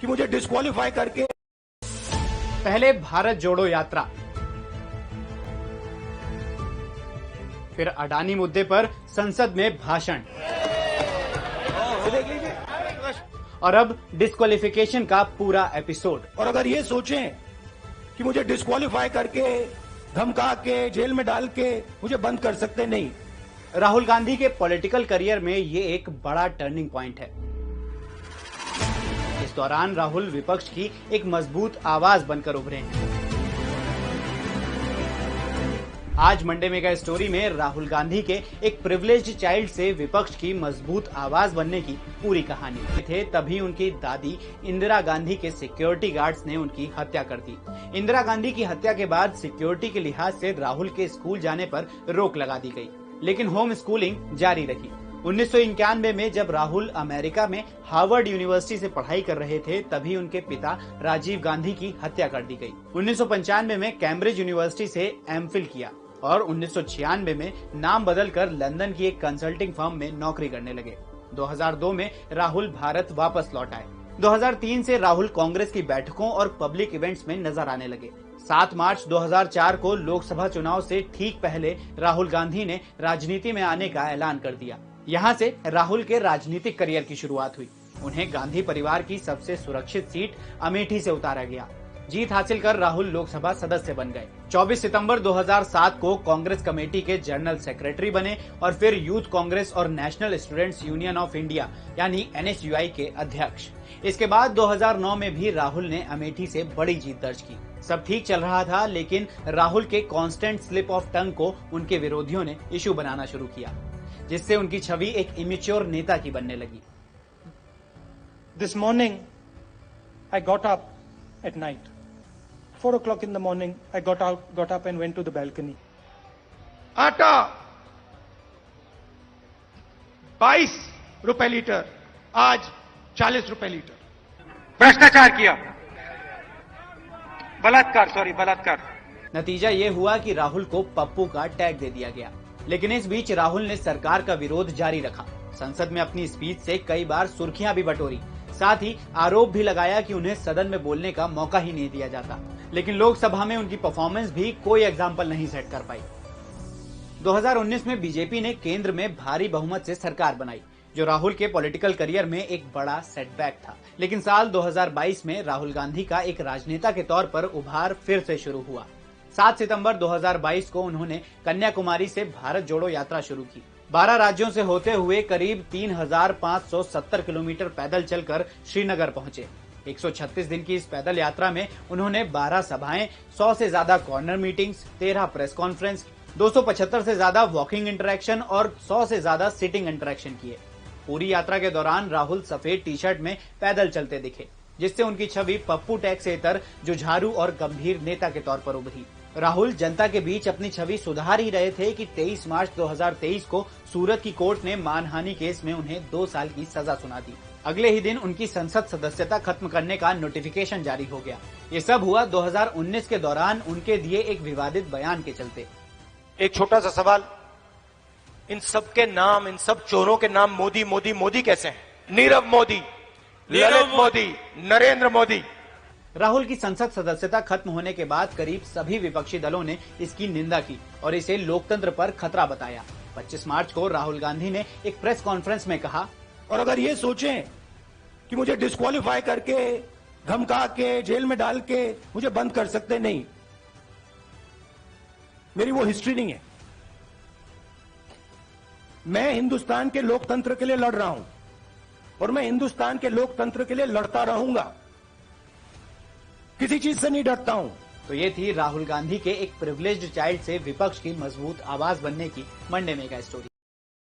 कि मुझे डिस्क्वालीफाई करके। पहले भारत जोड़ो यात्रा, फिर अडानी मुद्दे पर संसद में भाषण, देख लीजिए। और अब डिस्क्वालिफिकेशन का पूरा एपिसोड। और अगर ये सोचें कि मुझे डिस्क्वालीफाई करके, धमका के, जेल में डाल के मुझे बंद कर सकते, नहीं। राहुल गांधी के पॉलिटिकल करियर में ये एक बड़ा टर्निंग पॉइंट है। इस दौरान राहुल विपक्ष की एक मजबूत आवाज बनकर उभरे हैं। आज मंडे मेगा स्टोरी में राहुल गांधी के एक प्रिविलेज्ड चाइल्ड से विपक्ष की मजबूत आवाज बनने की पूरी कहानी थे। तभी उनकी दादी इंदिरा गांधी के सिक्योरिटी गार्ड्स ने उनकी हत्या कर दी। इंदिरा गांधी की हत्या के बाद सिक्योरिटी के लिहाज से राहुल के स्कूल जाने पर रोक लगा दी गई, लेकिन होम स्कूलिंग जारी रही। 1991 में जब राहुल अमेरिका में हार्वर्ड यूनिवर्सिटी से पढ़ाई कर रहे थे, तभी उनके पिता राजीव गांधी की हत्या कर दी गई। 1995 में कैम्ब्रिज यूनिवर्सिटी से एमफिल किया और 1996 में नाम बदलकर लंदन की एक कंसल्टिंग फर्म में नौकरी करने लगे। 2002 में राहुल भारत वापस लौट आए। 2003 से राहुल कांग्रेस की बैठकों और पब्लिक इवेंट्स में नजर आने लगे। 7 मार्च 2004 को लोकसभा चुनाव से ठीक पहले राहुल गांधी ने राजनीति में आने का ऐलान कर दिया। यहाँ से राहुल के राजनीतिक करियर की शुरुआत हुई। उन्हें गांधी परिवार की सबसे सुरक्षित सीट अमेठी से उतारा गया। जीत हासिल कर राहुल लोकसभा सदस्य बन गए। 24 सितंबर 2007 को कांग्रेस कमेटी के जनरल सेक्रेटरी बने और फिर यूथ कांग्रेस और national students union of India यानी NSUI के अध्यक्ष। इसके बाद 2009 में भी राहुल ने अमेठी से बड़ी जीत दर्ज की। सब ठीक चल रहा था, लेकिन राहुल के कांस्टेंट स्लिप ऑफ टंग को उनके विरोधियों ने इशू बनाना शुरू किया, जिससे उनकी छवि एक इमेच्योर नेता की बनने लगी। This morning, I got up at night. 4 o'clock in the morning, I got up and went to the balcony. आटा 22 रुपए लीटर, आज 40 रुपए लीटर। भ्रष्टाचार किया, बलात्कार। नतीजा ये हुआ कि राहुल को पप्पू का टैग दे दिया गया। लेकिन इस बीच राहुल ने सरकार का विरोध जारी रखा। संसद में अपनी स्पीच से कई बार सुर्खियां भी बटोरी। साथ ही आरोप भी लगाया कि उन्हें सदन में बोलने का मौका ही नहीं दिया जाता। लेकिन लोकसभा में उनकी परफॉर्मेंस भी कोई एग्जाम्पल नहीं सेट कर पाई। 2019 में बीजेपी ने केंद्र में भारी बहुमत से सरकार बनाई, जो राहुल के पॉलिटिकल करियर में एक बड़ा सेटबैक था। लेकिन साल 2022 में राहुल गांधी का एक राजनेता के तौर पर उभार फिर से शुरू हुआ। 7 सितंबर 2022 को उन्होंने कन्याकुमारी से भारत जोड़ो यात्रा शुरू की। 12 राज्यों से होते हुए करीब 3570 किलोमीटर पैदल चलकर श्रीनगर पहुंचे। 136 दिन की इस पैदल यात्रा में उन्होंने 12 सभाएं, 100 से ज्यादा कॉर्नर मीटिंग्स, 13 प्रेस कॉन्फ्रेंस, 275 से ज्यादा वॉकिंग इंटरेक्शन और 100 से ज्यादा सिटिंग इंटरेक्शन किए। पूरी यात्रा के दौरान राहुल सफेद टी शर्ट में पैदल चलते दिखे, जिससे उनकी छवि पप्पू टैग से इतर जुझारू और गंभीर नेता के तौर पर उभरी। राहुल जनता के बीच अपनी छवि सुधार ही रहे थे कि 23 मार्च 2023 को सूरत की कोर्ट ने मानहानि केस में उन्हें 2 साल की सजा सुना दी। अगले ही दिन उनकी संसद सदस्यता खत्म करने का नोटिफिकेशन जारी हो गया। ये सब हुआ 2019 के दौरान उनके दिए एक विवादित बयान के चलते। एक छोटा सा सवाल, इन सब के नाम, इन सब चोरों के नाम मोदी मोदी मोदी कैसे हैं? नीरव मोदी, ललित मोदी, नरेंद्र मोदी। राहुल की संसद सदस्यता खत्म होने के बाद करीब सभी विपक्षी दलों ने इसकी निंदा की और इसे लोकतंत्र पर खतरा बताया। 25 मार्च को राहुल गांधी ने एक प्रेस कॉन्फ्रेंस में कहा, और अगर ये सोचें कि मुझे डिस्क्वालीफाई करके, धमका के, जेल में डाल के मुझे बंद कर सकते, नहीं। मेरी वो हिस्ट्री नहीं है। मैं हिंदुस्तान के लोकतंत्र के लिए लड़ रहा हूं और मैं हिंदुस्तान के लोकतंत्र के लिए लड़ता रहूंगा। किसी चीज से नहीं डरता हूं। तो ये थी राहुल गांधी के एक प्रिविलेज्ड चाइल्ड से विपक्ष की मजबूत आवाज बनने की मंडे मेगा स्टोरी।